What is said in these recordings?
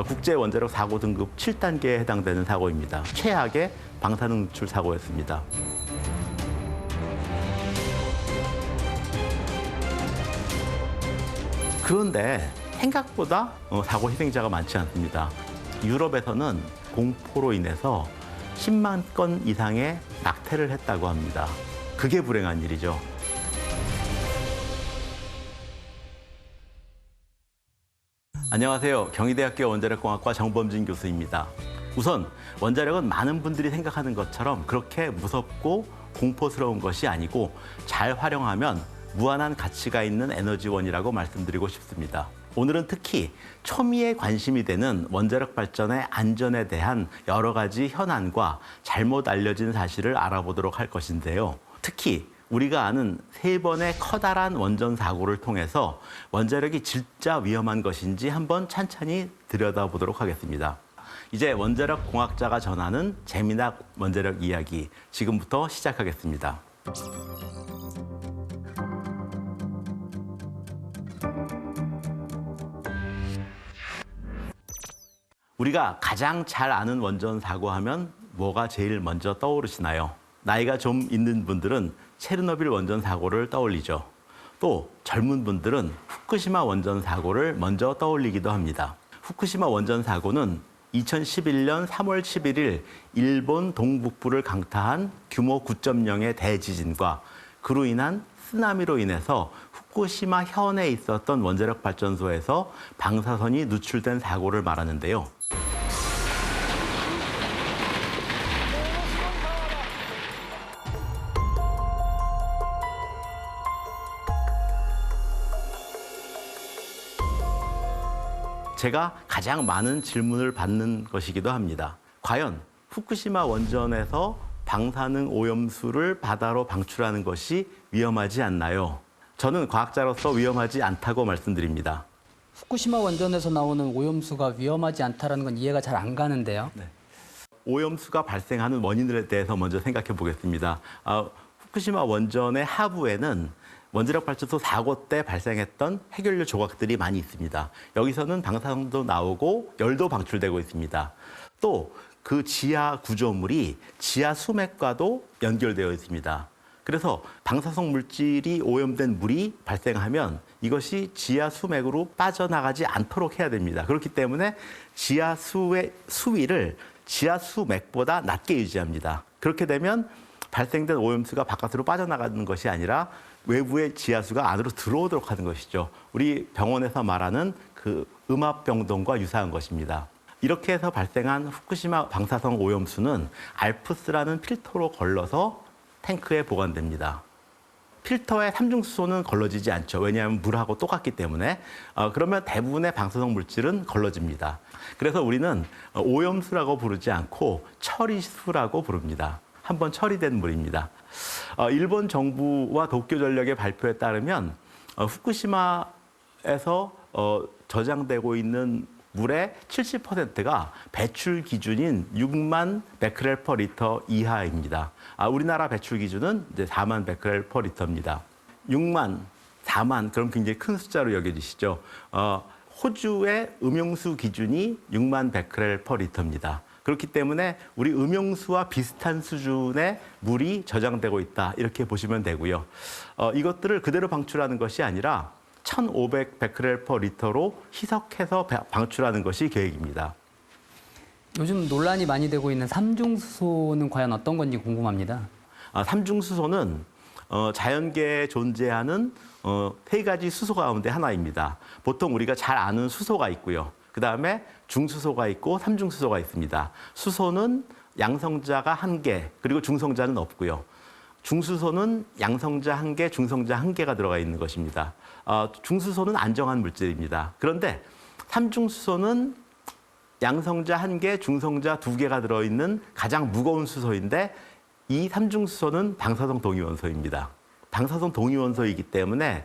국제 원자력 사고 등급 7단계에 해당되는 사고입니다. 최악의 방사능 누출 사고였습니다. 그런데 생각보다 사고 희생자가 많지 않습니다. 유럽에서는 공포로 인해서 10만 건 이상의 낙태를 했다고 합니다. 그게 불행한 일이죠. 안녕하세요. 경희대학교 원자력공학과 정범진 교수입니다. 우선 원자력은 많은 분들이 생각하는 것처럼 그렇게 무섭고 공포스러운 것이 아니고 잘 활용하면 무한한 가치가 있는 에너지원이라고 말씀드리고 싶습니다. 오늘은 특히 초미에 관심이 되는 원자력 발전의 안전에 대한 여러 가지 현안과 잘못 알려진 사실을 알아보도록 할 것인데요. 특히 우리가 아는 3번의 커다란 원전 사고를 통해서 원자력이 진짜 위험한 것인지 한번 찬찬히 들여다보도록 하겠습니다. 이제 원자력 공학자가 전하는 재미난 원자력 이야기, 지금부터 시작하겠습니다. 우리가 가장 잘 아는 원전 사고 하면 뭐가 제일 먼저 떠오르시나요? 나이가 좀 있는 분들은 체르노빌 원전 사고를 떠올리죠. 또 젊은 분들은 후쿠시마 원전 사고를 먼저 떠올리기도 합니다. 후쿠시마 원전 사고는 2011년 3월 11일 일본 동북부를 강타한 규모 9.0의 대지진과 그로 인한 쓰나미로 인해서 후쿠시마 현에 있었던 원자력 발전소에서 방사선이 누출된 사고를 말하는데요. 제가 가장 많은 질문을 받는 것이기도 합니다. 과연 후쿠시마 원전에서 방사능 오염수를 바다로 방출하는 것이 위험하지 않나요? 저는 과학자로서 위험하지 않다고 말씀드립니다. 후쿠시마 원전에서 나오는 오염수가 위험하지 않다는 건 이해가 잘 안 가는데요. 네. 오염수가 발생하는 원인에 대해서 먼저 생각해 보겠습니다. 후쿠시마 원전의 하부에는 원자력 발전소 사고 때 발생했던 해결료 조각들이 많이 있습니다. 여기서는 방사능도 나오고 열도 방출되고 있습니다. 또 그 지하 구조물이 지하 수맥과도 연결되어 있습니다. 그래서 방사성 물질이 오염된 물이 발생하면 이것이 지하 수맥으로 빠져나가지 않도록 해야 됩니다. 그렇기 때문에 지하 수의 수위를 지하 수맥보다 낮게 유지합니다. 그렇게 되면 발생된 오염수가 바깥으로 빠져나가는 것이 아니라 외부의 지하수가 안으로 들어오도록 하는 것이죠. 우리 병원에서 말하는 그 음압병동과 유사한 것입니다. 이렇게 해서 발생한 후쿠시마 방사성 오염수는 알프스라는 필터로 걸러서 탱크에 보관됩니다. 필터에 삼중수소는 걸러지지 않죠. 왜냐하면 물하고 똑같기 때문에. 그러면 대부분의 방사성 물질은 걸러집니다. 그래서 우리는 오염수라고 부르지 않고 처리수라고 부릅니다. 한번 처리된 물입니다. 일본 정부와 도쿄전력의 발표에 따르면 후쿠시마에서 저장되고 있는 물의 70%가 배출 기준인 6만 베크렐 퍼 리터 이하입니다. 우리나라 배출 기준은 이제 4만 베크렐 퍼 리터입니다. 6만, 4만, 그럼 굉장히 큰 숫자로 여겨지시죠. 호주의 음용수 기준이 6만 베크렐 퍼 리터입니다. 그렇기 때문에 우리 음용수와 비슷한 수준의 물이 저장되고 있다, 이렇게 보시면 되고요. 이것들을 그대로 방출하는 것이 아니라 1,500 베크렐 퍼 리터로 희석해서 방출하는 것이 계획입니다. 요즘 논란이 많이 되고 있는 삼중수소는 과연 어떤 건지 궁금합니다. 삼중수소는 자연계에 존재하는 3가지 수소 가운데 하나입니다. 보통 우리가 잘 아는 수소가 있고요. 그다음에 중수소가 있고 삼중수소가 있습니다. 수소는 양성자가 1개, 그리고 중성자는 없고요. 중수소는 양성자 1개, 중성자 1개가 들어가 있는 것입니다. 중수소는 안정한 물질입니다. 그런데 삼중수소는 양성자 1개, 중성자 2개가 들어있는 가장 무거운 수소인데 이 삼중수소는 방사성 동위원소입니다. 방사성 동위원소이기 때문에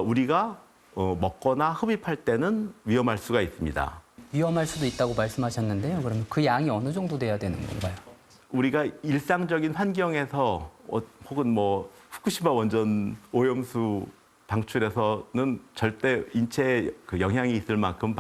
우리가 먹거나 흡입할 때는 위험할 수가 있습니다. 위험할 수도 있다고 말씀하셨는데요. 그러면 그 양이 어느 정도 돼야 되는 건가요? 우리가 일상적인 환경에서 혹은 뭐 후쿠시마 원전 오염수 방출에서는 절대 인체에 그 영향이 있을 만큼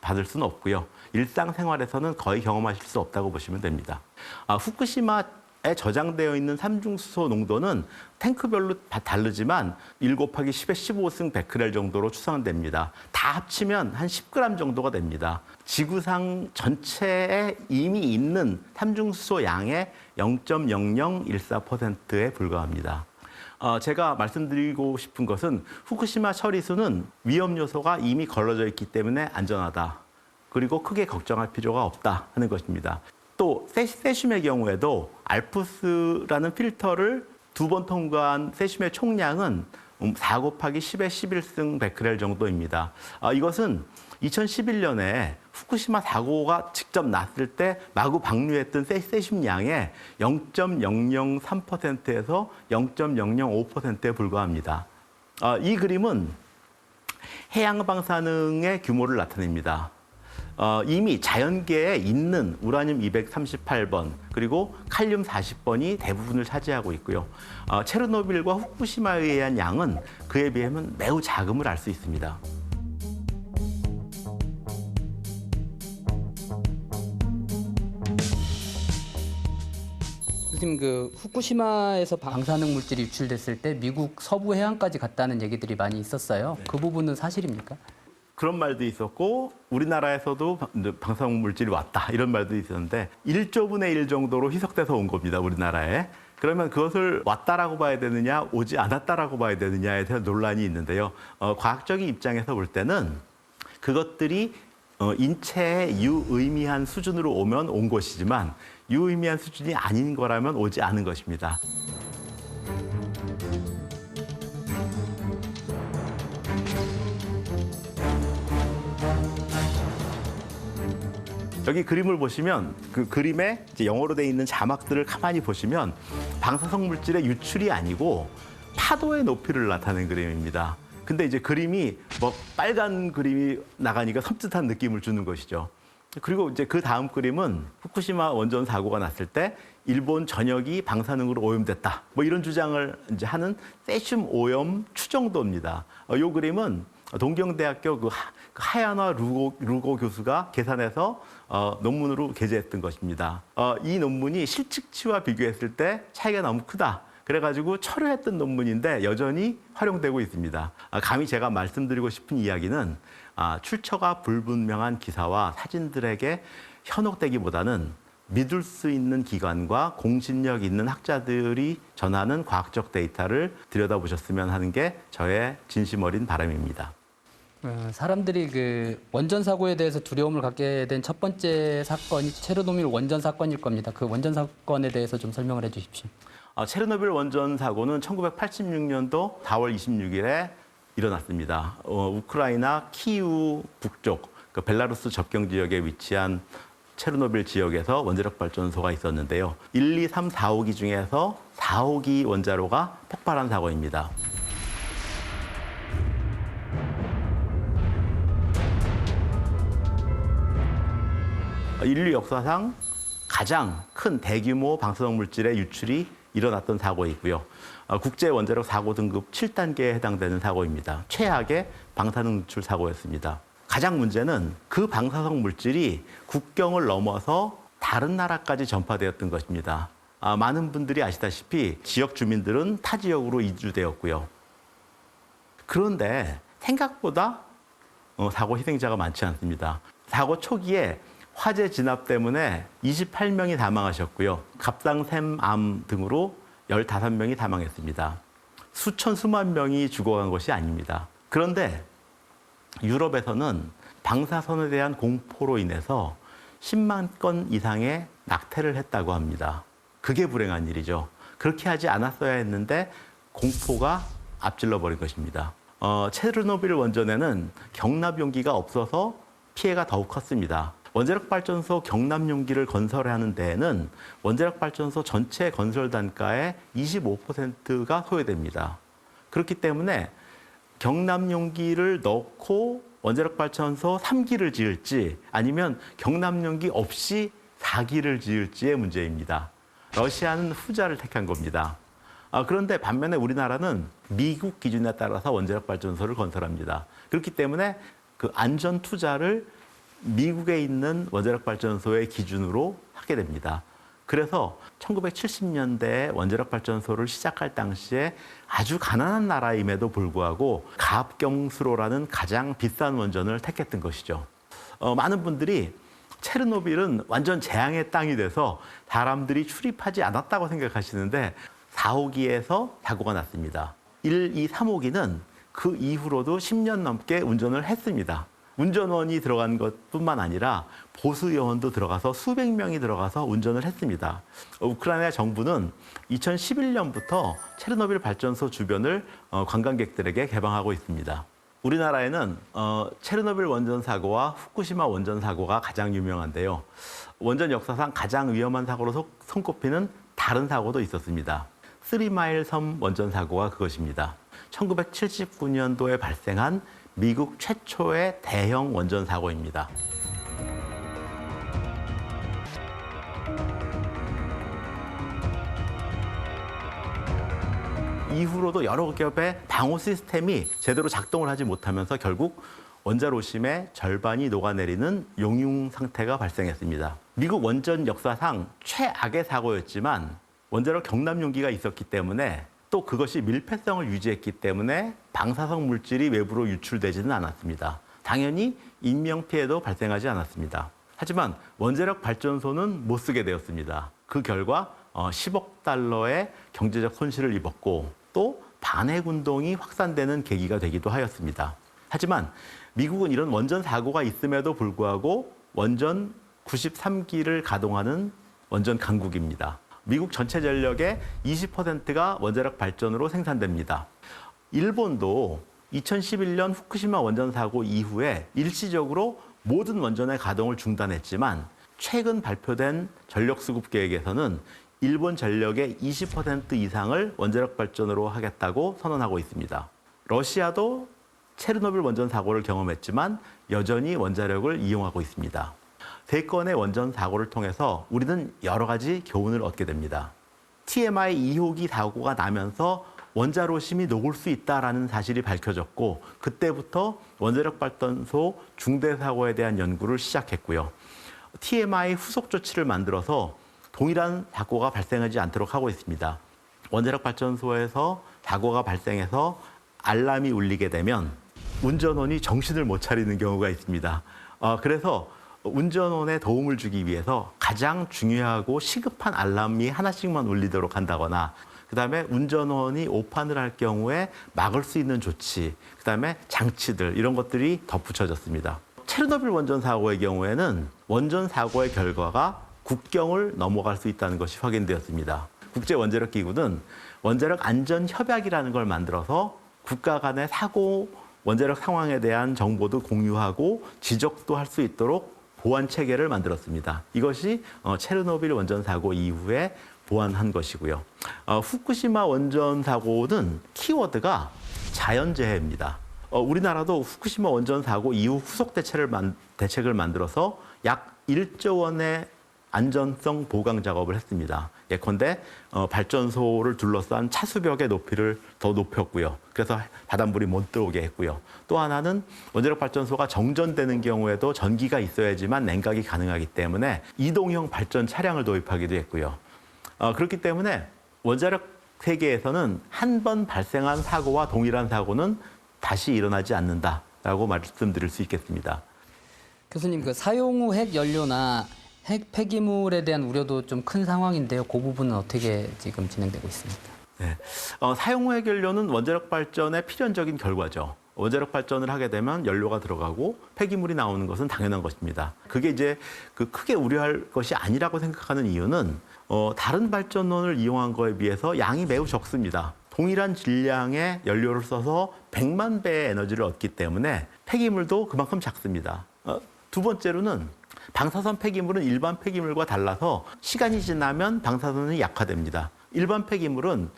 받을 수는 없고요. 일상생활에서는 거의 경험하실 수 없다고 보시면 됩니다. 후쿠시마에 저장되어 있는 삼중수소 농도는 탱크별로 다 다르지만 1 곱하기 10의 15승 베크렐 정도로 추산됩니다. 다 합치면 한 10g 정도가 됩니다. 지구상 전체에 이미 있는 삼중수소 양의 0.0014%에 불과합니다. 제가 말씀드리고 싶은 것은 후쿠시마 처리수는 위험 요소가 이미 걸러져 있기 때문에 안전하다. 그리고 크게 걱정할 필요가 없다 하는 것입니다. 또 세슘의 경우에도 알프스라는 필터를 2번 통과한 세슘의 총량은 4 곱하기 10의 11승 베크렐 정도입니다. 이것은 2011년에 후쿠시마 사고가 직접 났을 때 마구 방류했던 세슘 양의 0.003%에서 0.005%에 불과합니다. 이 그림은 해양 방사능의 규모를 나타냅니다. 이미 자연계에 있는 우라늄 238번 그리고 칼륨 40번이 대부분을 차지하고 있고요. 체르노빌과 후쿠시마에 의한 양은 그에 비하면 매우 작음을 알 수 있습니다. 교수님, 그 후쿠시마에서 방사능 물질이 유출됐을 때 미국 서부 해안까지 갔다는 얘기들이 많이 있었어요. 그 부분은 사실입니까? 그런 말도 있었고 우리나라에서도 방사능 물질이 왔다 이런 말도 있었는데 1조분의 1 정도로 희석돼서 온 겁니다. 우리나라에. 그러면 그것을 왔다라고 봐야 되느냐 오지 않았다라고 봐야 되느냐에 대한 논란이 있는데요. 과학적인 입장에서 볼 때는 그것들이 인체에 유의미한 수준으로 오면 온 것이지만 유의미한 수준이 아닌 거라면 오지 않은 것입니다. 여기 그림을 보시면 그 그림에 이제 영어로 되어 있는 자막들을 가만히 보시면 방사성 물질의 유출이 아니고 파도의 높이를 나타낸 그림입니다. 근데 이제 그림이 뭐 빨간 그림이 나가니까 섬찟한 느낌을 주는 것이죠. 그리고 이제 그 다음 그림은 후쿠시마 원전 사고가 났을 때 일본 전역이 방사능으로 오염됐다. 뭐 이런 주장을 이제 하는 세슘 오염 추정도입니다. 이 그림은 동경대학교 그 하야나 루고 교수가 계산해서 논문으로 게재했던 것입니다. 이 논문이 실측치와 비교했을 때 차이가 너무 크다. 그래가지고 철회했던 논문인데 여전히 활용되고 있습니다. 감히 제가 말씀드리고 싶은 이야기는 출처가 불분명한 기사와 사진들에게 현혹되기보다는 믿을 수 있는 기관과 공신력 있는 학자들이 전하는 과학적 데이터를 들여다보셨으면 하는 게 저의 진심 어린 바람입니다. 사람들이 그 원전 사고에 대해서 두려움을 갖게 된 첫 번째 사건이 체르노빌 원전 사건일 겁니다. 그 원전 사건에 대해서 좀 설명을 해 주십시오. 체르노빌 원전 사고는 1986년도 4월 26일에 일어났습니다. 우크라이나 키우 북쪽, 그 벨라루스 접경 지역에 위치한 체르노빌 지역에서 원자력 발전소가 있었는데요. 1, 2, 3, 4호기 중에서 4호기 원자로가 폭발한 사고입니다. 인류 역사상 가장 큰 대규모 방사성 물질의 유출이 일어났던 사고이고요. 국제 원자력 사고 등급 7단계에 해당되는 사고입니다. 최악의 방사능 유출 사고였습니다. 가장 문제는 그 방사성 물질이 국경을 넘어서 다른 나라까지 전파되었던 것입니다. 많은 분들이 아시다시피 지역 주민들은 타 지역으로 이주되었고요. 그런데 생각보다 사고 희생자가 많지 않습니다. 사고 초기에 화재 진압 때문에 28명이 사망하셨고요. 갑상샘암 등으로 15명이 사망했습니다. 수천 수만 명이 죽어간 것이 아닙니다. 그런데 유럽에서는 방사선에 대한 공포로 인해서 10만 건 이상의 낙태를 했다고 합니다. 그게 불행한 일이죠. 그렇게 하지 않았어야 했는데 공포가 앞질러 버린 것입니다. 체르노빌 원전에는 경납 용기가 없어서 피해가 더욱 컸습니다. 원자력 발전소 경납 용기를 건설하는 데에는 원자력 발전소 전체 건설 단가의 25%가 소요됩니다. 그렇기 때문에 경납 용기를 넣고 원자력 발전소 3기를 지을지 아니면 경납 용기 없이 4기를 지을지의 문제입니다. 러시아는 후자를 택한 겁니다. 그런데 반면에 우리나라는 미국 기준에 따라서 원자력 발전소를 건설합니다. 그렇기 때문에 그 안전 투자를 미국에 있는 원자력 발전소의 기준으로 하게 됩니다. 그래서 1970년대에 원자력 발전소를 시작할 당시에 아주 가난한 나라임에도 불구하고 가압경수로라는 가장 비싼 원전을 택했던 것이죠. 많은 분들이 체르노빌은 완전 재앙의 땅이 돼서 사람들이 출입하지 않았다고 생각하시는데 4호기에서 사고가 났습니다. 1, 2, 3호기는 그 이후로도 10년 넘게 운전을 했습니다. 운전원이 들어간 것뿐만 아니라 보수 요원도 들어가서 수백 명이 들어가서 운전을 했습니다. 우크라이나 정부는 2011년부터 체르노빌 발전소 주변을 관광객들에게 개방하고 있습니다. 우리나라에는 체르노빌 원전 사고와 후쿠시마 원전 사고가 가장 유명한데요. 원전 역사상 가장 위험한 사고로 손꼽히는 다른 사고도 있었습니다. 3마일 섬 원전 사고가 그것입니다. 1979년도에 발생한 미국 최초의 대형 원전 사고입니다. 이후로도 여러 겹의 방호 시스템이 제대로 작동을 하지 못하면서 결국 원자로심의 절반이 녹아내리는 용융 상태가 발생했습니다. 미국 원전 역사상 최악의 사고였지만 원자로 경납 용기가 있었기 때문에 또 그것이 밀폐성을 유지했기 때문에 방사성 물질이 외부로 유출되지는 않았습니다. 당연히 인명피해도 발생하지 않았습니다. 하지만 원자력 발전소는 못 쓰게 되었습니다. 그 결과 10억 달러의 경제적 손실을 입었고 또 반핵 운동이 확산되는 계기가 되기도 하였습니다. 하지만 미국은 이런 원전 사고가 있음에도 불구하고 원전 93기를 가동하는 원전 강국입니다. 미국 전체 전력의 20%가 원자력 발전으로 생산됩니다. 일본도 2011년 후쿠시마 원전 사고 이후에 일시적으로 모든 원전의 가동을 중단했지만 최근 발표된 전력 수급 계획에서는 일본 전력의 20% 이상을 원자력 발전으로 하겠다고 선언하고 있습니다. 러시아도 체르노빌 원전 사고를 경험했지만 여전히 원자력을 이용하고 있습니다. 세 건의 원전 사고를 통해서 우리는 여러 가지 교훈을 얻게 됩니다. TMI 2호기 사고가 나면서 원자로심이 녹을 수 있다는 사실이 밝혀졌고 그때부터 원자력 발전소 중대 사고에 대한 연구를 시작했고요. TMI 후속 조치를 만들어서 동일한 사고가 발생하지 않도록 하고 있습니다. 원자력 발전소에서 사고가 발생해서 알람이 울리게 되면 운전원이 정신을 못 차리는 경우가 있습니다. 그래서 운전원에 도움을 주기 위해서 가장 중요하고 시급한 알람이 하나씩만 울리도록 한다거나 그다음에 운전원이 오판을 할 경우에 막을 수 있는 조치, 그다음에 장치들 이런 것들이 덧붙여졌습니다. 체르노빌 원전 사고의 경우에는 원전 사고의 결과가 국경을 넘어갈 수 있다는 것이 확인되었습니다. 국제원자력기구는 원자력 안전협약이라는 걸 만들어서 국가 간의 사고, 원자력 상황에 대한 정보도 공유하고 지적도 할 수 있도록 보안 체계를 만들었습니다. 이것이 체르노빌 원전 사고 이후에 보완한 것이고요. 후쿠시마 원전 사고는 키워드가 자연재해입니다. 우리나라도 후쿠시마 원전 사고 이후 후속 대책을 만들어서 약 1조 원의 안전성 보강 작업을 했습니다. 예컨대 발전소를 둘러싼 차수벽의 높이를 더 높였고요. 그래서 바닷물이 못 들어오게 했고요. 또 하나는 원자력 발전소가 정전되는 경우에도 전기가 있어야지만 냉각이 가능하기 때문에 이동형 발전 차량을 도입하기도 했고요. 그렇기 때문에 원자력 세계에서는 한 번 발생한 사고와 동일한 사고는 다시 일어나지 않는다라고 말씀드릴 수 있겠습니다. 교수님, 그 사용 후 핵 연료나 핵 폐기물에 대한 우려도 좀 큰 상황인데요. 그 부분은 어떻게 지금 진행되고 있습니까? 네. 사용 후 핵 연료는 원자력 발전의 필연적인 결과죠. 원자력 발전을 하게 되면 연료가 들어가고 폐기물이 나오는 것은 당연한 것입니다. 그게 이제 크게 우려할 것이 아니라고 생각하는 이유는 다른 발전원을 이용한 거에 비해서 양이 매우 적습니다. 동일한 질량의 연료를 써서 100만 배의 에너지를 얻기 때문에 폐기물도 그만큼 작습니다. 두 번째로는 방사선 폐기물은 일반 폐기물과 달라서 시간이 지나면 방사선이 약화됩니다. 일반 폐기물은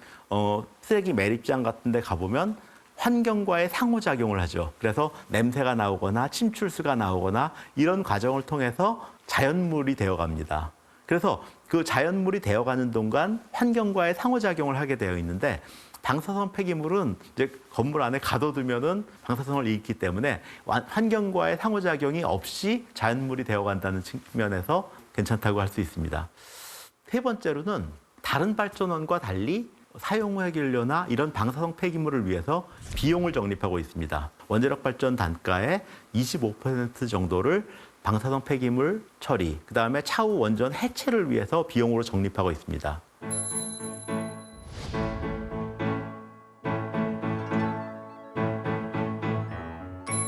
쓰레기 매립장 같은 데 가보면 환경과의 상호작용을 하죠. 그래서 냄새가 나오거나 침출수가 나오거나 이런 과정을 통해서 자연물이 되어갑니다. 그래서 그 자연물이 되어가는 동안 환경과의 상호작용을 하게 되어 있는데 방사성 폐기물은 이제 건물 안에 가둬두면은 방사성을 잃기 때문에 환경과의 상호작용이 없이 자연물이 되어간다는 측면에서 괜찮다고 할 수 있습니다. 세 번째로는 다른 발전원과 달리 사용 후 해결료나 이런 방사성 폐기물을 위해서 비용을 적립하고 있습니다. 원자력 발전 단가의 25% 정도를 방사성 폐기물 처리, 그다음에 차후 원전 해체를 위해서 비용으로 적립하고 있습니다.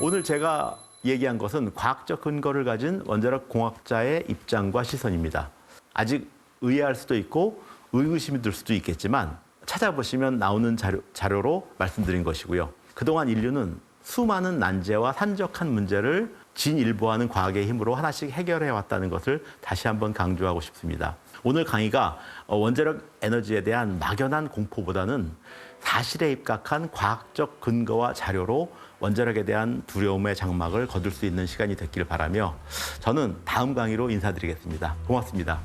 오늘 제가 얘기한 것은 과학적 근거를 가진 원자력 공학자의 입장과 시선입니다. 아직 의아할 수도 있고 의구심이 들 수도 있겠지만 찾아보시면 나오는 자료로 말씀드린 것이고요. 그동안 인류는 수많은 난제와 산적한 문제를 진일보하는 과학의 힘으로 하나씩 해결해 왔다는 것을 다시 한번 강조하고 싶습니다. 오늘 강의가 원자력 에너지에 대한 막연한 공포보다는 사실에 입각한 과학적 근거와 자료로 원자력에 대한 두려움의 장막을 거둘 수 있는 시간이 됐기를 바라며 저는 다음 강의로 인사드리겠습니다. 고맙습니다.